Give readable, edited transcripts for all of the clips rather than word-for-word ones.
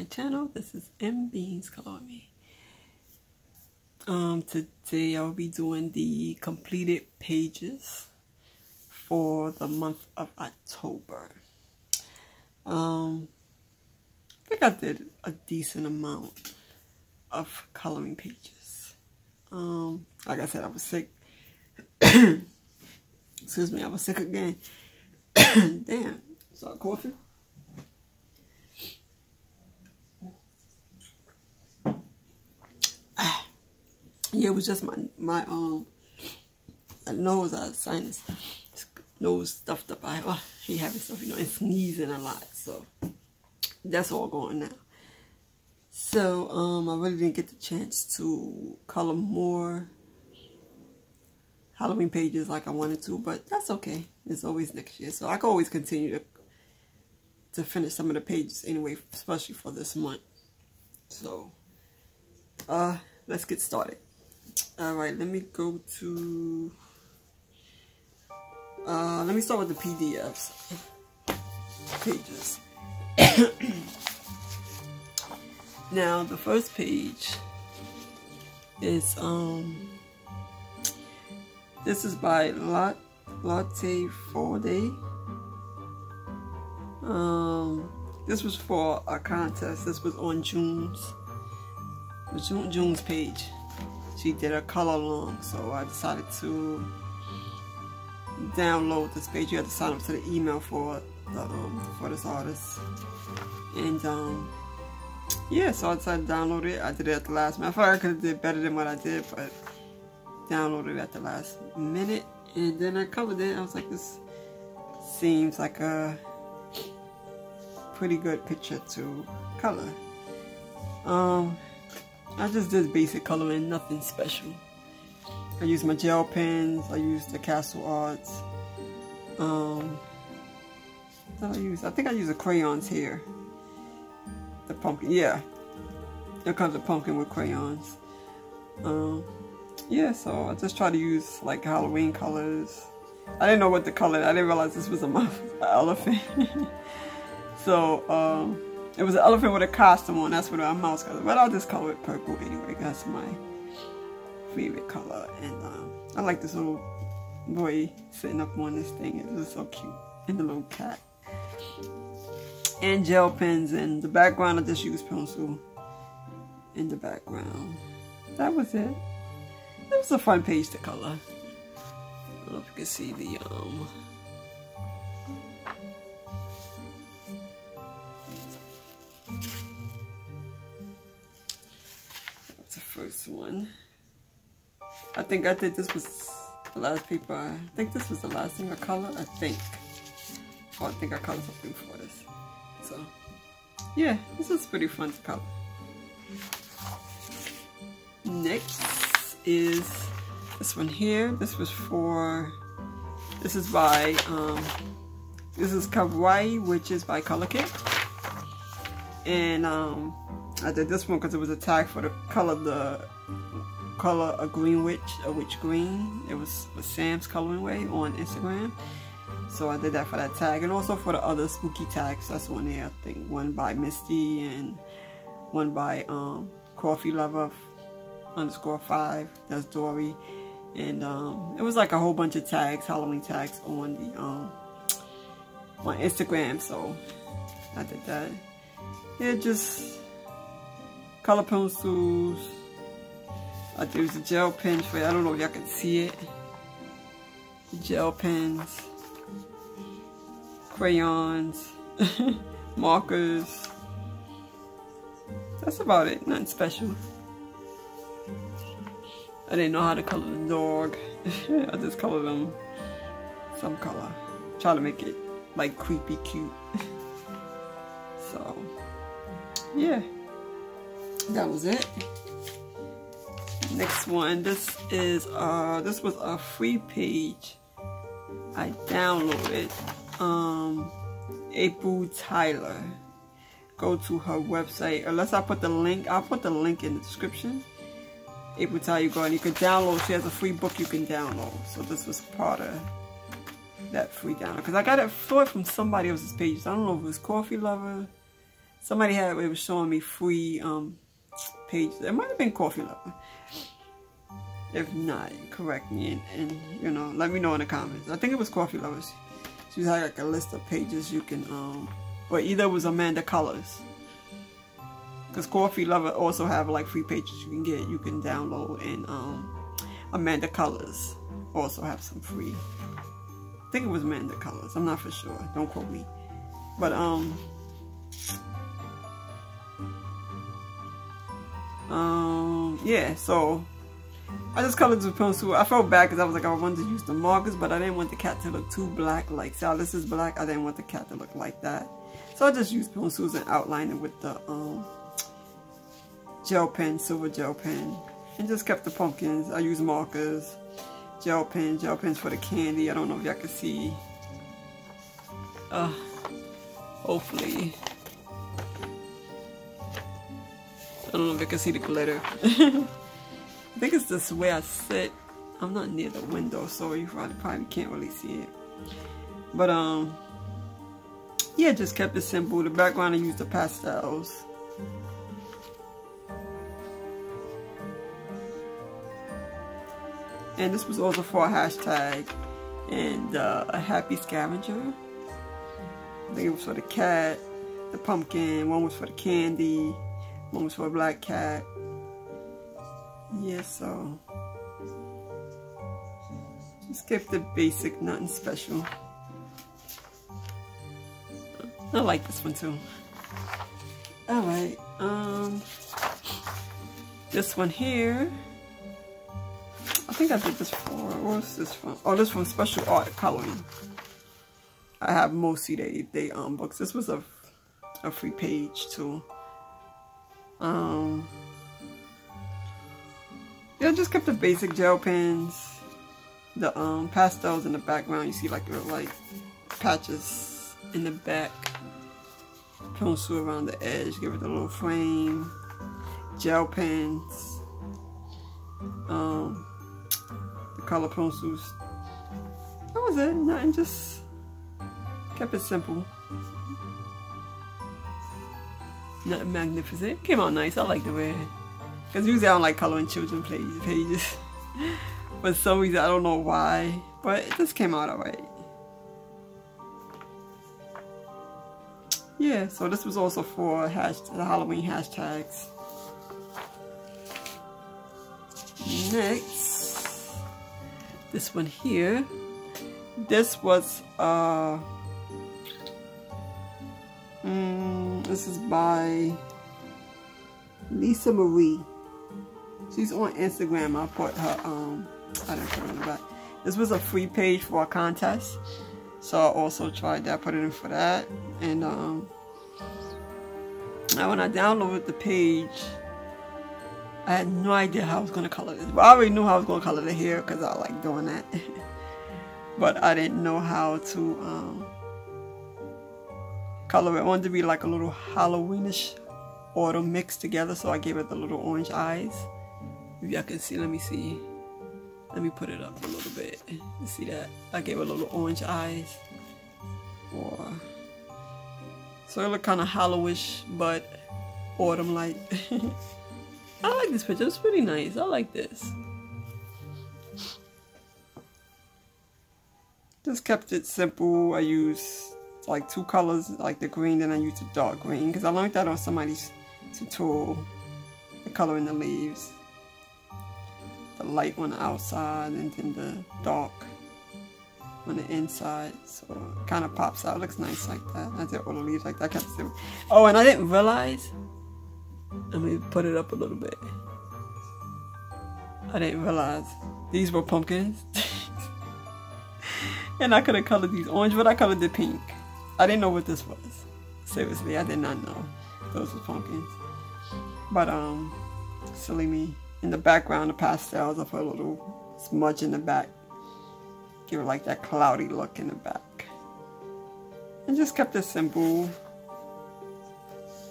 channel. This is Mbeanz Colori. Today I'll be doing the completed pages for the month of October. I think I did a decent amount of coloring pages. Like I said, I was sick. Excuse me, I was sick again. Damn, start coughing. Yeah, it was just my nose, sinus, nose stuffed up. I hate having stuff, you know, and sneezing a lot. So that's all going now. So I really didn't get the chance to color more Halloween pages like I wanted to, but that's okay. It's always next year, so I can always continue to finish some of the pages anyway, especially for this month. So let's get started. Alright, let me go to, let me start with the PDFs pages. Now, the first page is, this is by LiQWYD. This was for a contest. This was on June's page. She did a color along, so I decided to download this page. You have to sign up to the email for this artist, and yeah, so I decided to download it. I did it at the last minute. I thought I could have did better than what I did, but downloaded it at the last minute, and then I colored it. I was like, this seems like a pretty good picture to color. I just did basic coloring, nothing special. I used my gel pens, I used the Castle Arts. What did I use? I think I used the crayons here. The pumpkin, yeah. Here comes the pumpkin with crayons. Yeah, so I just try to use like Halloween colors. I didn't know what the color, I didn't realize this was an elephant. So, it was an elephant with a costume on. That's what our mouse color. But I'll just color it purple anyway. That's my favorite color. And I like this little boy sitting up on this thing. It was so cute. And the little cat. And gel pens. And the background, I just used pencil in the background. That was it. It was a fun page to color. I don't know if you can see the first one. I think I did, this was the last paper. I think this was the last thing I colored. I think. Oh, I think I colored something for this. So, yeah, this is pretty fun to color. Next is this one here. This was for, this is by, this is Kawaii, which is by Color Kit. And, I did this one because it was a tag for the color, a green witch, a witch green. It was Sam's Coloring Way on Instagram. So I did that for that tag, and also for the other spooky tags. That's one there, I think. One by Misty and one by Coffee Lover _5. That's Dory. And it was like a whole bunch of tags, Halloween tags on the on Instagram. So I did that. Yeah, just color pencils. I used the gel pens for it. I don't know if y'all can see it. Gel pens, crayons, markers. That's about it. Nothing special. I didn't know how to color the dog. I just colored them some color. Try to make it like creepy cute. So yeah. That was it. Next one. This is this was a free page I downloaded. April Tyler. Go to her website. Unless I put the link. I'll put the link in the description. April Tyler, you go and you can download. She has a free book you can download. So this was part of that free download. Because I got it from somebody else's page. I don't know if it was Coffee Lover Somebody it was showing me free pages. It might have been Coffee Lover. If not, correct me and you know, let me know in the comments. I think it was Coffee Lovers. She had like a list of pages you can or either it was Amanda Colors. Because Coffee Lover also have like free pages you can download, and Amanda Colors also have some free. I think it was Amanda Colors. I'm not for sure. Don't quote me. But yeah, so I just colored the pencil. I felt bad because I was like, I wanted to use the markers, but I didn't want the cat to look too black. Like, see how this is black? I didn't want the cat to look like that. So I just used pencils and outlined it with the gel pen, silver gel pen, and just kept the pumpkins. I used markers, gel pens for the candy. I don't know if y'all can see. Hopefully. I don't know if you can see the glitter. I think it's this way I sit. I'm not near the window, so you probably can't really see it. But yeah, just kept it simple. The background I used the pastels. And this was also for a hashtag and a happy scavenger. I think it was for the cat, the pumpkin, one was for the candy, one was for a black cat. Yeah, so just kept it basic, nothing special. I like this one too. Alright, this one here, I think I did this for, what's this from? Oh, this from Special Art Coloring. I have mostly they books. This was a free page too. Yeah, just kept the basic gel pens, the pastels in the background. You see like little like patches in the back, pencil around the edge, give it a little frame, gel pens, the color pencils. That was it. Nothing, just kept it simple. Nothing magnificent. Came out nice. I like the way. Because usually I don't like coloring children pages. For some reason, I don't know why. But it just came out alright. Yeah, so this was also for the Halloween hashtags. Next, this one here. This was, this is by Lisa Marie. She's on Instagram. I put her, I didn't put it in the back. This was a free page for a contest. So I also tried that, put it in for that. And now when I downloaded the page, I had no idea how I was going to color this. But I already knew how I was going to color the hair because I like doing that. But I didn't know how to color it. I wanted to be like a little Halloweenish autumn mixed together, so I gave it the little orange eyes. If y'all can see, let me see. Let me put it up a little bit. You see that? I gave it a little orange eyes. So it looked kind of Hallowish, but autumn-like. I like this picture. It's pretty nice. I like this. Just kept it simple. I used like 2 colors, like the green, then I used the dark green because I learned that on somebody's tutorial. The color in the leaves, the light on the outside, and then the dark on the inside. So it kind of pops out. It looks nice like that. I did all the leaves like that. I kept it. Oh, and I didn't realize. Let me put it up a little bit. I didn't realize these were pumpkins. And I could have colored these orange, but I colored the pink. I didn't know what this was. Seriously, I did not know those were pumpkins. But silly me. In the background, the pastels, I put a little smudge in the back. Give it like that cloudy look in the back. And just kept it simple.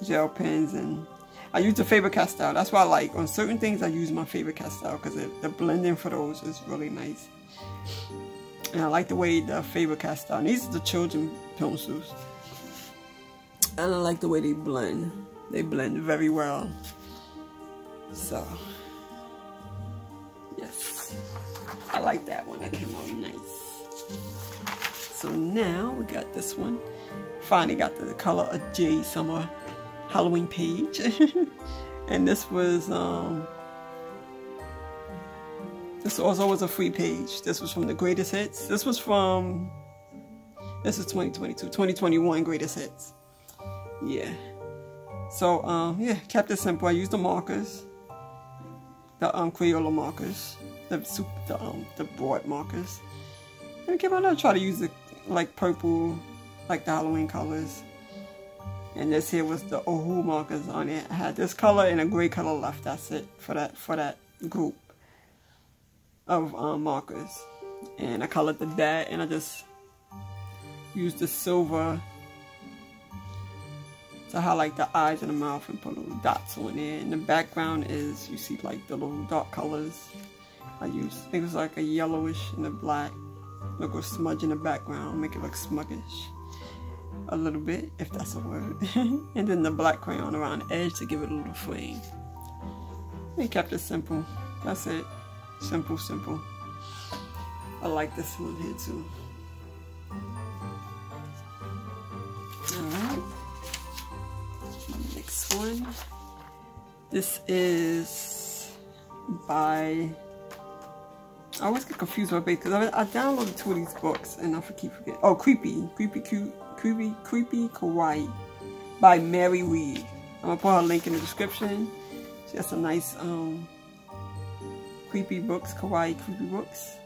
Gel pens, and I used the Faber-Castell. That's why I like, on certain things I use my Faber-Castell because the blending for those is really nice. And I like the way the Faber-Castell, and these are the children pencils. And I like the way they blend. They blend very well. So, yes. I like that one. That came out nice. So now we got this one. Finally got the Color of J Summer Halloween page. And this was, this also was a free page. This was from the Greatest Hits. This is 2022, 2021 Greatest Hits. Yeah. So, yeah, kept it simple. I used the markers, the Crayola markers, the broad markers. And I kept on trying to use the like purple, like the Halloween colors. And this here was the Ohu markers on it. I had this color and a gray color left. That's it for that group of markers. And I colored the bat, and I just used the silver to highlight the eyes and the mouth and put little dots on there. And the background is, you see like the little dark colors I used. I think it was like a yellowish and a black. Look, a smudge in the background, make it look smuggish a little bit, if that's a word. And then the black crayon around the edge to give it a little flame. We kept it simple. That's it. Simple, simple. I like this one here too. Alright. Next one. This is by, I always get confused with it because I downloaded 2 of these books and I keep forgetting. Oh, Creepy Kawaii by Mary Reed. I'm gonna put her link in the description. She has some nice creepy books, kawaii creepy books.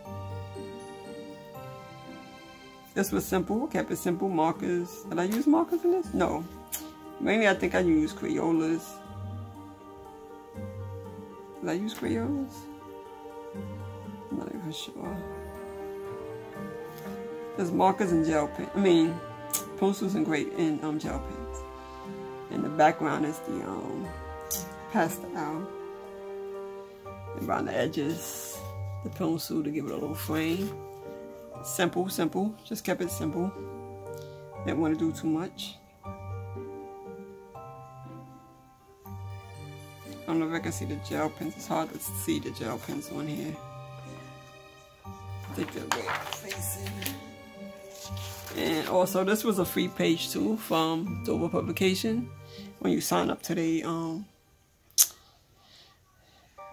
This was simple, kept it simple. Markers. Did I use markers in this? No. Mainly I think I used Crayolas. Did I use Crayolas? I'm not even sure. There's markers and gel pen. I mean, pencils and gel pens. And the background is the pastel. And around the edges, the pencil to give it a little frame. Simple, simple. Just kept it simple. Didn't want to do too much. I don't know if I can see the gel pens. It's hard to see the gel pens on here. I think they're way facing. And also, this was a free page too from Dover Publication. When you sign up to they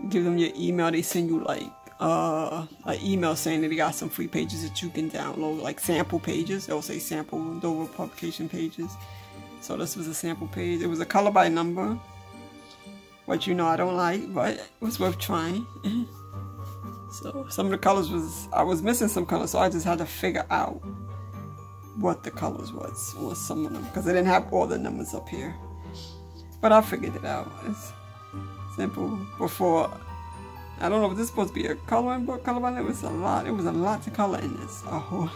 give them your email, they send you like an email saying that they got some free pages that you can download, like sample pages. They'll say sample Dover Publication pages. So this was a sample page. It was a color by number, which you know I don't like, but it was worth trying. So some of the colors I was missing some colors, so I just had to figure out what the colors was on some of them, because I didn't have all the numbers up here. But I figured it out. It's simple. Before, I don't know if this is supposed to be a coloring book, it was a lot. It was a lot to color in this. Oh,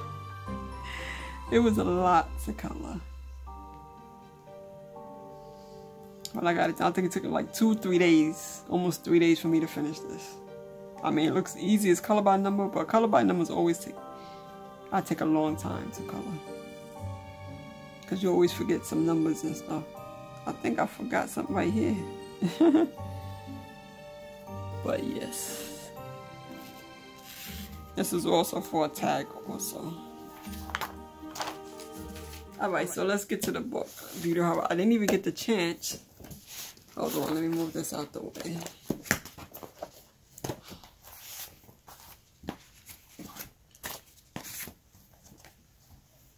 it was a lot to color. But I got it. I think it took like 2-3 days, almost 3 days for me to finish this. I mean, it looks easy as color by number, but color by numbers always take a long time to color. Because you always forget some numbers and stuff. I think I forgot something right here. But yes. This is also for a tag also. Alright, so let's get to the book. Beauty Horror. I didn't even get the chance. Hold on, let me move this out the way.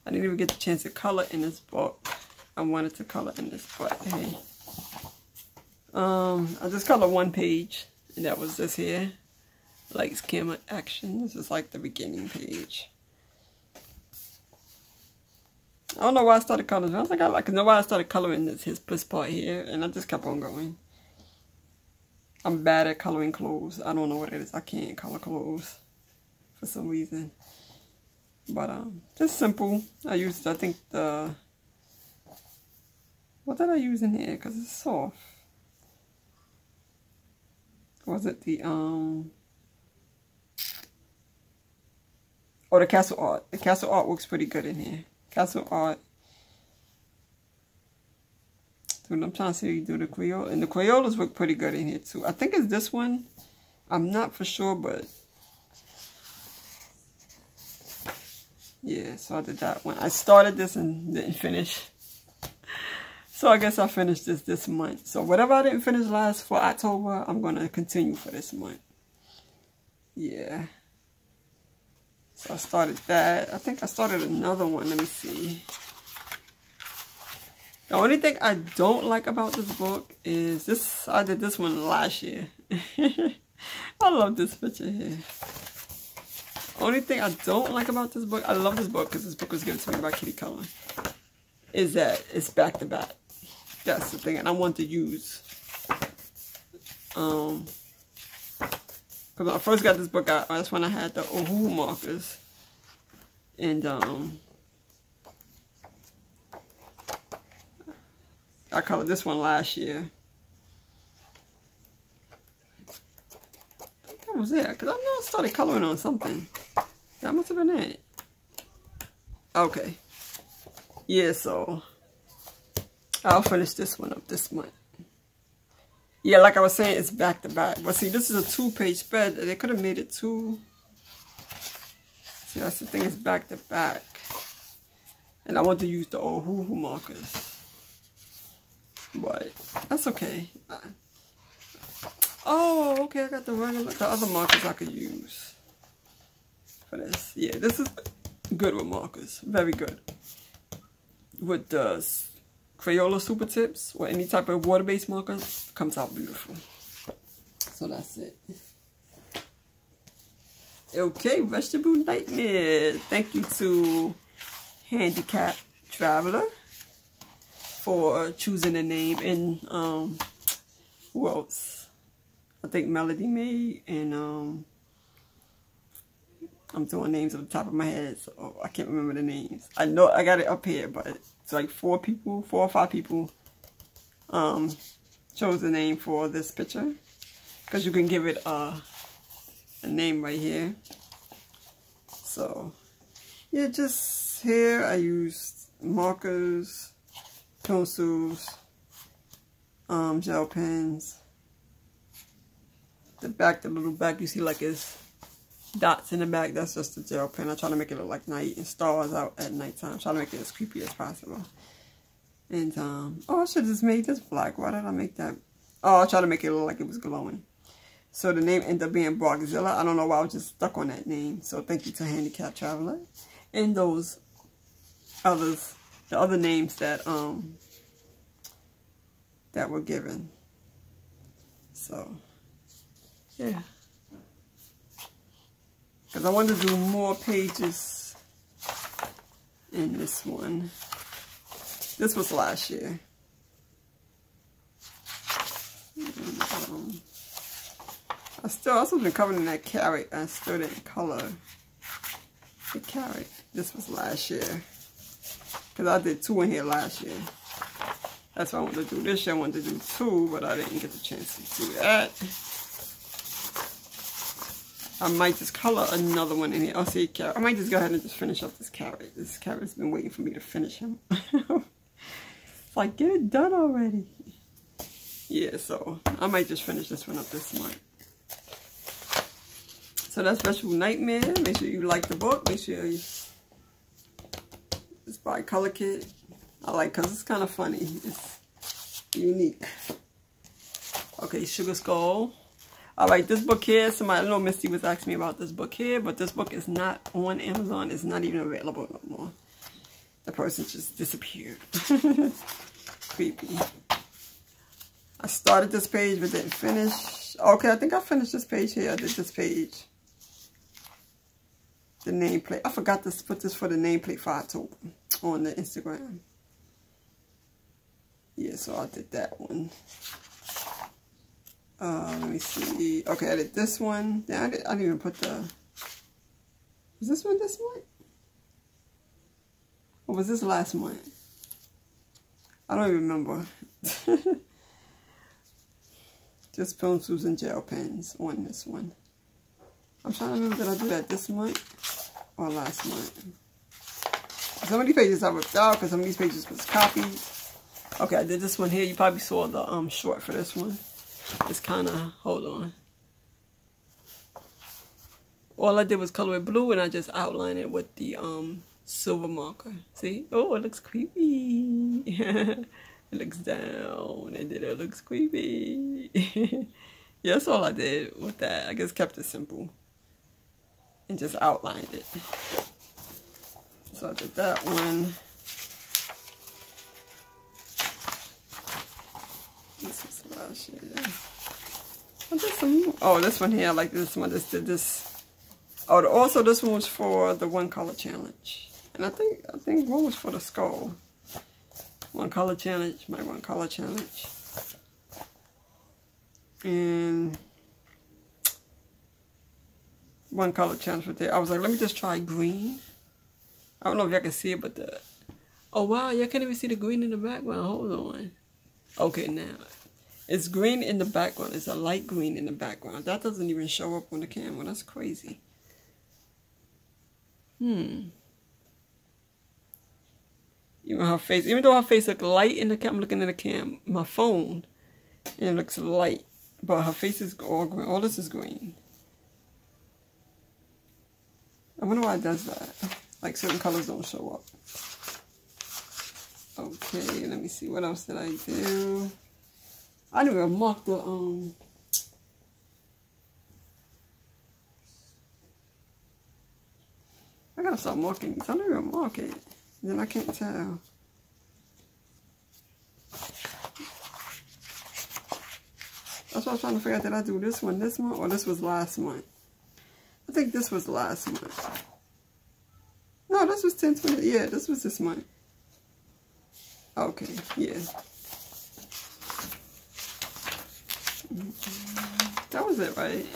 I didn't even get the chance to color in this book. I wanted to color in this, but hey. I just colored 1 page, and that was this here. Lights, camera, action. This is like the beginning page. I don't know why I started coloring. I was like, I know why I started coloring this part here, and I just kept on going. I'm bad at coloring clothes. I don't know what it is. I can't color clothes for some reason. But just simple. I used, I think what did I use in here? Because it's soft. Was it the oh, the Castle Art. The Castle Art works pretty good in here. Castle Art. Dude, I'm trying to see you do the Crayola. And the Crayolas look pretty good in here too. I think it's this one. I'm not for sure, but yeah, so I did that one. I started this and didn't finish. So I guess I finished this month. So whatever I didn't finish last for October, I'm going to continue for this month. Yeah. So I started that. I think I started another one. Let me see. The only thing I don't like about this book is this. I did this one last year. I love this picture here. Only thing I don't like about this book, I love this book because this book was given to me by Kitty Cullen, is that it's back to back. That's the thing, and I want to use. Because when I first got this book out, that's when I had the Ohu markers, and I colored this one last year. I think that was it, because I know I started coloring on something. That must have been it. Okay. Yeah, so I'll finish this one up this month. Yeah, like I was saying, it's back to back. But see, this is a 2-page spread. They could have made it 2. See, that's the thing, it's back to back. And I want to use the old hoo-hoo markers. But that's okay. Oh, okay, I got the other markers I could use for this. Yeah, this is good with markers. Very good. With the Crayola Super Tips or any type of water-based marker, comes out beautiful. So that's it. Okay, Vegetable Nightmare. Thank you to Handicap Traveler for choosing a name, and who else? I think Melody made, and I'm doing names off the top of my head, so I can't remember the names. I know I got it up here, but it's like 4 or 5 people chose the name for this picture, because you can give it a name right here. So yeah, just here I used markers, pencils, gel pens. The back, the little back, you see like it's dots in the back, that's just the gel pen. I try to make it look like night and stars out at nighttime. Try to make it as creepy as possible. And oh, I should have just made this black. Why did I make that? Oh, I tried to make it look like it was glowing. So the name ended up being Brockzilla. I don't know why I was just stuck on that name. So thank you to Handicap Traveler. And those others, the other names that that were given. So yeah. Because I wanted to do more pages in this one. This was last year. And, I also been covering that carrot. I still didn't color the carrot. This was last year. Because I did 2 in here last year. That's why I wanted to do this year. I wanted to do 2, but I didn't get the chance to do that. I might just color another one in here. Oh, see, carrot. I might just go ahead and just finish up this carrot. This carrot's been waiting for me to finish him. It's like, get it done already. Yeah, so I might just finish this one up this month. So that's Vegetable Nightmare. Make sure you like the book. Make sure you... It's by Color Kit. I like, because it's kind of funny. It's unique. Okay, Sugar Skull. Alright, this book here, I know Misty was asking me about this book here, but this book is not on Amazon. It's not even available no more. The person just disappeared. Creepy. I started this page but didn't finish. Okay, I think I finished this page here. I did this page. The nameplate. I forgot to put this for the nameplate for October on the Instagram. Yeah, so I did that one. Let me see. Okay, I did this one. Yeah, I didn't even put the... Was this one this month? Or was this last month? I don't even remember. Just pencils and gel pens on this one. I'm trying to remember, did I do that this month or last month? Some of these pages I ripped out because some of these pages was copied. Okay, I did this one here. You probably saw the short for this one. It's kind of, hold on. All I did was color it blue, and I just outlined it with the silver marker. See? Oh, it looks creepy. It looks down, and then it looks creepy. Yeah, that's all I did with that. I just kept it simple and just outlined it. So I did that one. This was last year. I did some, oh, this one here, I like this one. This did this. Oh, also this one was for the one color challenge, and I think one was for the skull. One color challenge, my one color challenge, and one color challenge right there. I was like, let me just try green. I don't know if y'all can see it, but the, oh wow, y'all can't even see the green in the background. Hold on. Okay, now it's green in the background. It's a light green in the background. That doesn't even show up on the camera. That's crazy. Even her face, even though her face looks light in the camera, I'm looking at the my phone, and it looks light, but her face is all green. All this is green. I wonder why it does that. Like certain colors don't show up. Okay, let me see. What else did I do? I didn't even mark the I gotta start marking these. I don't even mark it. Then I can't tell. That's what I was trying to figure out. Did I do this one this month, or this was last month? I think this was last month. No, this was 10/20. Yeah, this was this month. Okay, yeah. That was it, right?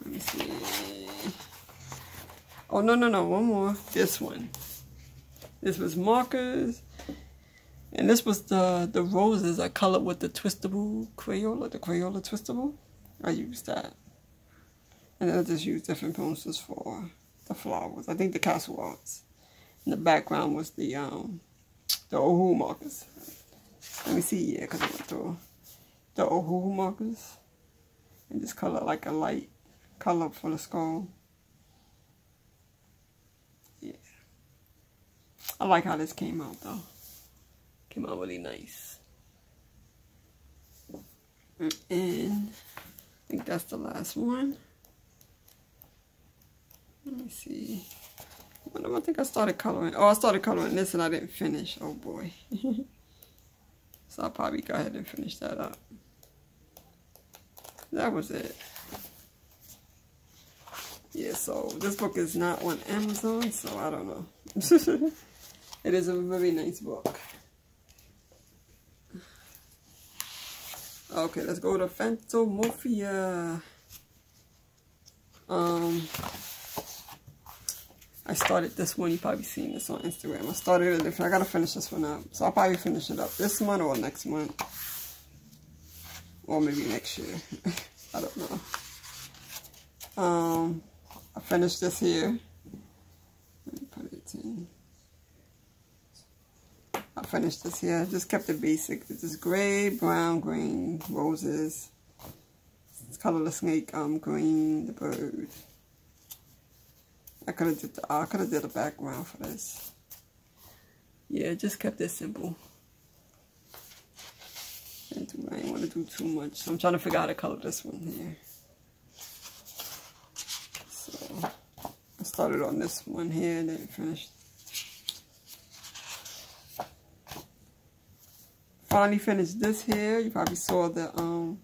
Let me see. Oh, no, one more. This one. This was markers. And this was the roses I colored with the twistable Crayola, the Crayola twistable. I used that. And then I just used different pencils for the flowers. I think the castle arts. In the background was the Ohu markers. Let me see, yeah, because I went through the Ohu markers. And just color like a light color for the skull. Yeah. I like how this came out though. Came out really nice. And I think that's the last one. Let me see. I think I started coloring. Oh, I started coloring this and I didn't finish. Oh boy. So I'll probably go ahead and finish that up. That was it. Yeah, so this book is not on Amazon, so I don't know. It is a very nice book. Okay, let's go to Phantomorphia. I started this one. You probably seen this on Instagram. I started it. I gotta finish this one up, so I'll probably finish it up this month or next month, or maybe next year. I don't know. I finished this here. Let me put it in. I finished this here. Just kept it basic. It's just gray, brown, green, roses. It's colorless snake, green, the bird. I could have did a background for this. Yeah, just kept it simple. I didn't want to do too much. So I'm trying to figure out how to color this one here. So I started on this one here, then finished. Finally finished this here. You probably saw the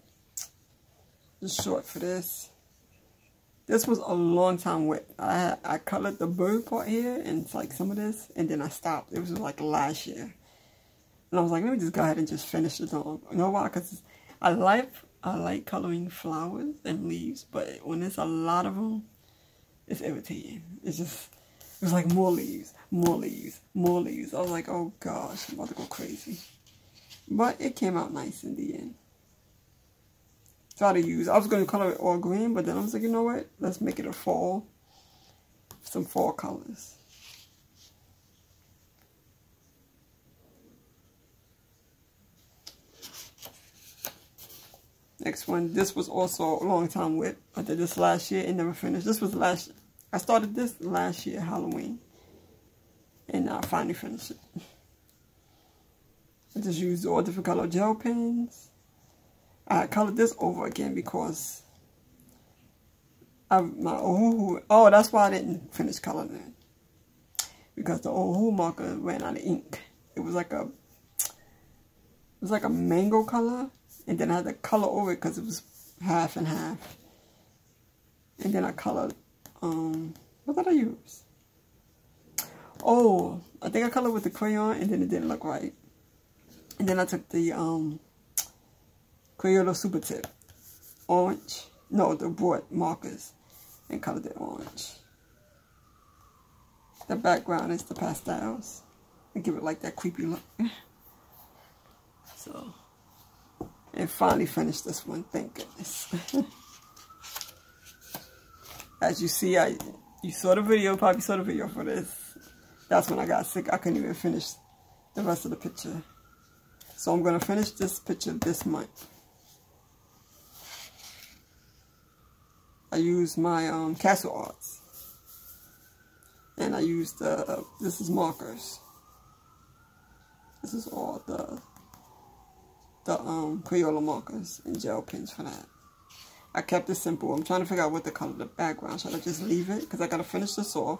short for this. This was a long time with. I colored the bird part here and it's like some of this, and then I stopped. It was like last year, and I was like, let me just go ahead and just finish it on. You know why? Because I like coloring flowers and leaves, but when there's a lot of them, it's irritating. It was like more leaves, more leaves, more leaves. I was like, oh gosh, I'm about to go crazy. But it came out nice in the end. Try to use. I was going to color it all green, but then I was like, you know what? Let's make it a fall. Some fall colors. Next one, this was also a long time with. I did this last year and never finished. This was I started this last year, Halloween. And I finally finished it. I just used all different color gel pens. I colored this over again because that's why I didn't finish coloring it. Because the old marker ran out of ink. It was like a mango color. And then I had to color over it because it was half and half. And then I colored, what did I use? Oh, I think I colored with the crayon and then it didn't look right. And then I took the Crayola Super Tip orange, no, the broad markers, and colored it orange. The background is the pastels. And give it like that creepy look. So, and finally finished this one, thank goodness. As you see, you saw the video, probably saw the video for this. That's when I got sick. I couldn't even finish the rest of the picture. So I'm going to finish this picture this month. I used my Castle Arts. And I used this is markers. This is all the Crayola markers and gel pens for that. I kept it simple. I'm trying to figure out what to color the background. Should I just leave it? Because I got to finish this off.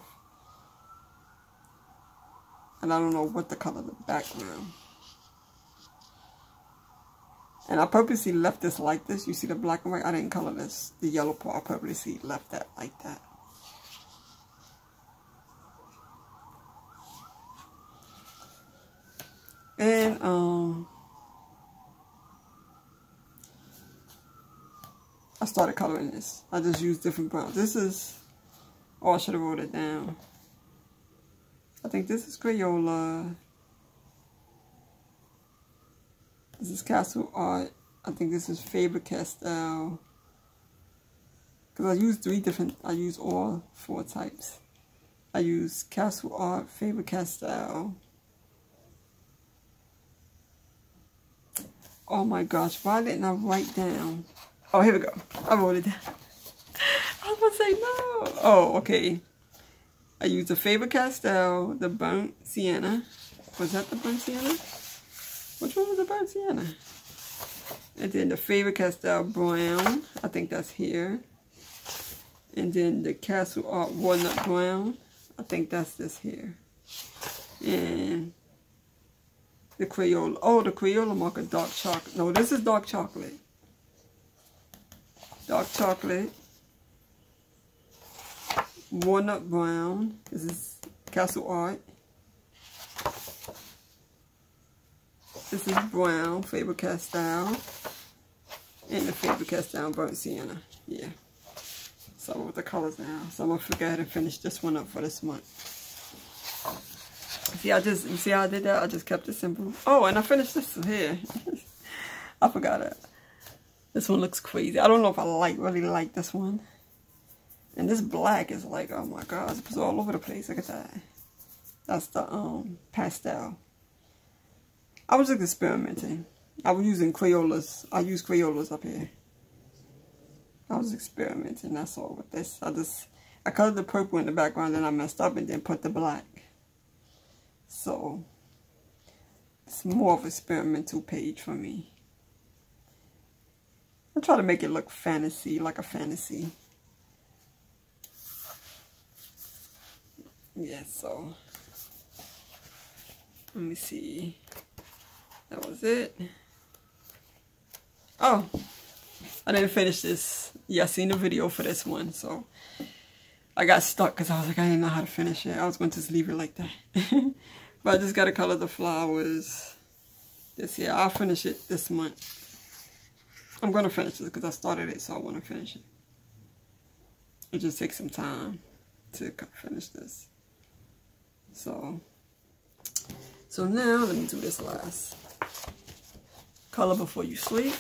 And I don't know what to color the background. And I purposely left this like this. You see the black and white? I didn't color this. The yellow part, I purposely left that like that. And, I started coloring this. I just used different browns. This is, oh, I should have wrote it down. I think this is Crayola. This is Castle Art. I think this is Faber-Castell. Because I used all 4 types. I used Castle Art, Faber-Castell. Oh my gosh, why didn't I write down? Oh, here we go. I wrote it down. I was going to say no. Oh, okay. I used the Faber-Castell, the Burnt Sienna. Was that the Burnt Sienna? Which one was the Burnt Sienna? And then the Faber-Castell Brown. I think that's here. And then the Castle Art Walnut Brown. I think that's this here. And the Crayola. Oh, the Crayola marker Dark Chocolate. No, this is Dark Chocolate. Dark Chocolate. Walnut Brown. This is Castle Art. This is Brown, Faber-Castell. And the Faber-Castell Burnt Sienna. Yeah. So with the colors now. So I'm going to go ahead and finish this one up for this month. See, you see how I did that? I just kept it simple. Oh, and I finished this here. I forgot it. This one looks crazy. I don't know if I really like this one. And this black is like, oh my gosh, it's all over the place. Look at that. That's the pastel. I was just experimenting. I was using Crayolas. I use Crayolas up here. I was experimenting, that's all with this. I colored the purple in the background, then I messed up and then put the black. So, it's more of an experimental page for me. I try to make it look fantasy, like a fantasy. Yeah, so, let me see. That was it. Oh, I didn't finish this. Yeah, I seen the video for this one, so I got stuck because I was like, I didn't know how to finish it. I was going to just leave it like that. But I just got to color the flowers this year. I'll finish it this month. I'm going to finish it because I started it, so I want to finish it. It just takes some time to finish this. So now let me do this last. Color before you sleep.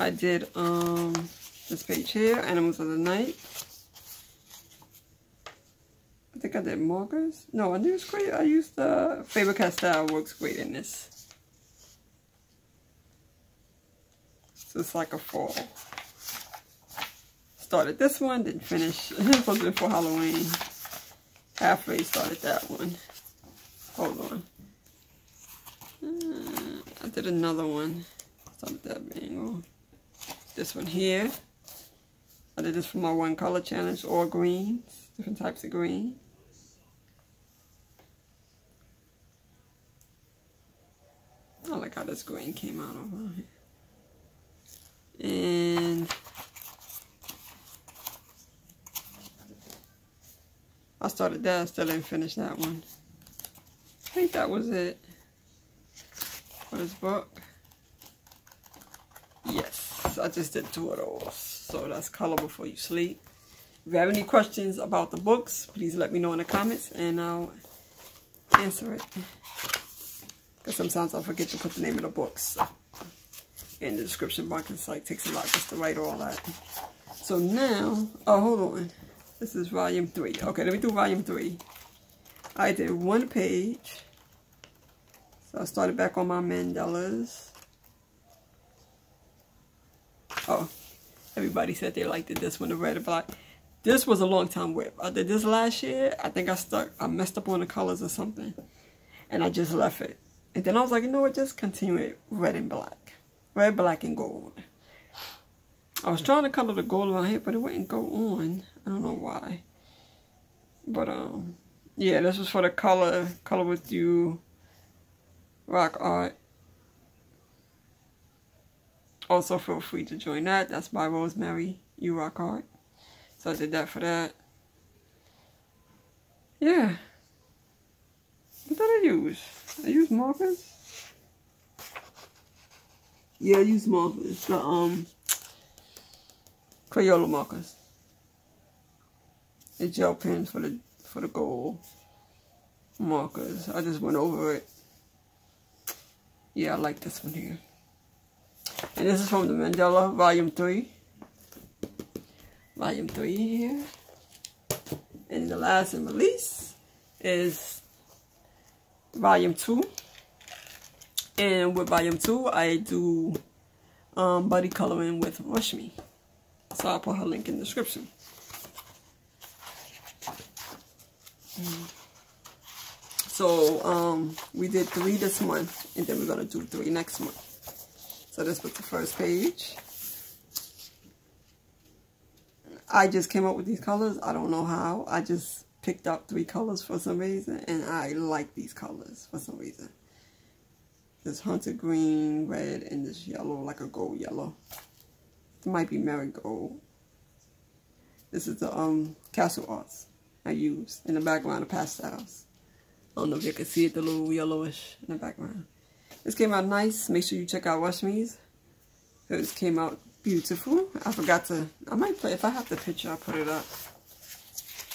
I did this page here, Animals of the Night. I did markers. No, I used great. I used the Faber-Castell, works great in this. So it's like a fall. Started this one, didn't finish. It was supposed to be for Halloween. Halfway started that one. Hold on. I did another one. Started that bangle. This one here. I did this for my one color challenge, all greens, different types of green. I like how this green came out over here. And I started that, I still didn't finish that one. I think that was it for this book. Yes, I just did 2 of those. So that's Color Before You Sleep. If you have any questions about the books, please let me know in the comments and I'll answer it. Because sometimes I forget to put the name of the books in the description box. It's like, takes a lot just to write all that. So now, oh, hold on. This is volume 3. Okay, let me do volume 3. I did 1 page. So I started back on my mandalas. Oh, everybody said they liked it, this one, the red and black. This was a long time whip. I did this last year. I think I messed up on the colors or something. And I just left it. And then I was like, you know what, just continue it red and black. Red, black, and gold. I was trying to color the gold around here, but it wouldn't go on. I don't know why. But, yeah, this was for the Color With You rock art. Also, feel free to join that. That's by Rosemary, You Rock Art. So I did that for that. Yeah. What did I use? I used markers. Yeah, I used markers. The Crayola markers. The gel pens for the gold markers. I just went over it. Yeah, I like this one here. And this is from the Mandela, Volume 3. Volume 3 here. And the last and release is Volume 2. And with Volume 2, I do buddy coloring with Rushmi. So I'll put her link in the description. So we did 3 this month, and then we're going to do 3 next month. So this was the first page. I just came up with these colors. I don't know how. I just picked up 3 colors for some reason, and I like these colors for some reason. This hunter green, red, and this yellow, like a gold yellow. It might be marigold. This is the castle arts I used in the background of pastels. I don't know if you can see it, the little yellowish in the background. This came out nice. Make sure you check out Rushmi's. This came out beautiful. I forgot to, I might put, if I have the picture, I'll put it up.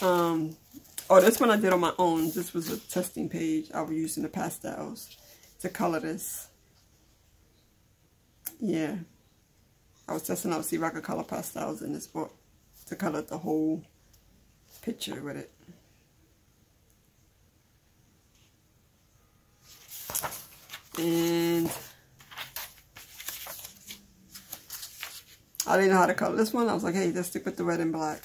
Oh, this one I did on my own. This was a testing page. I was using the pastels to color this. Yeah. I was testing out to see if I could color pastels in this book to color the whole picture with it. And I didn't know how to color this one. I was like, hey, let's stick with the red and black.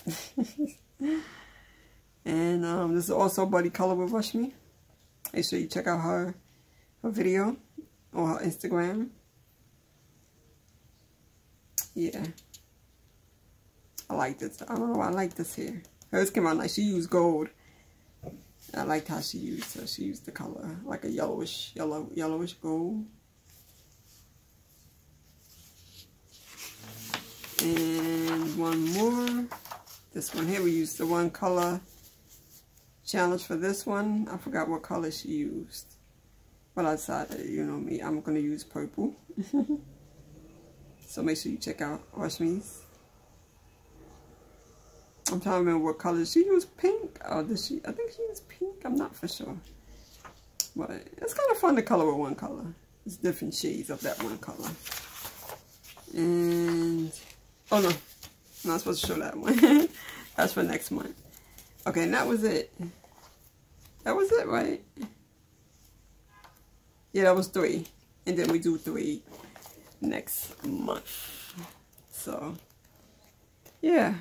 And this is also Buddy Color with Rushmi. Make sure you check out her video or her Instagram. Yeah. I like this. I don't know why I like this here. Hers came out nice. She used gold. I liked how she used her. She used the color like a yellowish gold. And one more. This one here, we used the one color challenge for this one. I forgot what color she used. But I decided, you know me, I'm going to use purple. So make sure you check out Rushmi's. I'm trying to remember what color. She used pink. Oh, did she? I think she used pink. I'm not for sure. But it's kind of fun to color with one color. It's different shades of that one color. And, oh no. I'm not supposed to show that one. That's for next month. Okay, and that was it. That was it, right? Yeah, that was 3. And then we do 3 next month. So, yeah.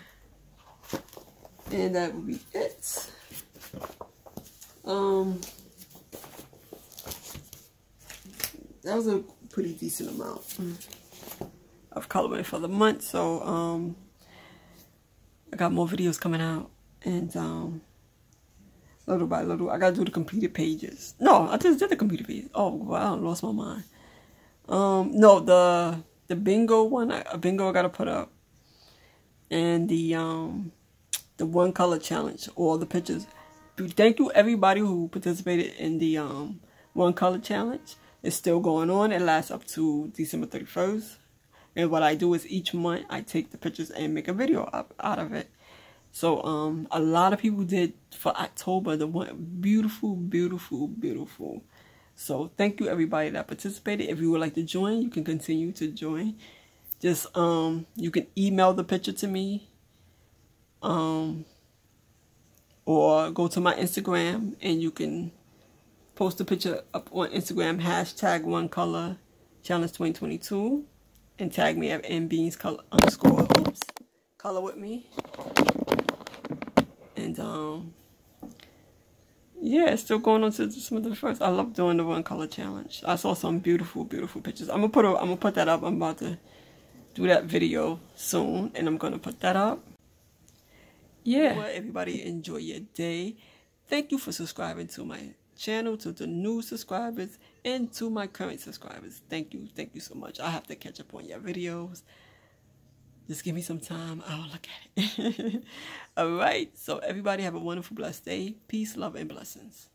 And that will be it. That was a pretty decent amount of coloring for the month. So, I got more videos coming out. And, little by little, I gotta do the completed pages. No, I just did the completed pages. Oh, wow, I lost my mind. No, the bingo one, a bingo I gotta put up. And the 1 color challenge, all the pictures. Thank you everybody who participated in the 1 color challenge. It's still going on. It lasts up to December 31st. And what I do is each month I take the pictures and make a video up out of it. So a lot of people did for October, the one beautiful, beautiful, beautiful. So thank you everybody that participated. If you would like to join, you can continue to join. Just you can email the picture to me. Or go to my Instagram and you can post a picture up on Instagram, hashtag 1 color challenge 2022, and tag me at Mbeanz color with me. And yeah, it's still going on to December 1st. I love doing the 1 color challenge. I saw some beautiful, beautiful pictures. I'm gonna put that up. I'm about to do that video soon, and I'm gonna put that up. Yeah, well, everybody enjoy your day. Thank you for subscribing to my channel, to the new subscribers, and to my current subscribers. Thank you so much. I have to catch up on your videos. Just give me some time. I'll look at it. All right. So everybody have a wonderful, blessed day. Peace, love, and blessings.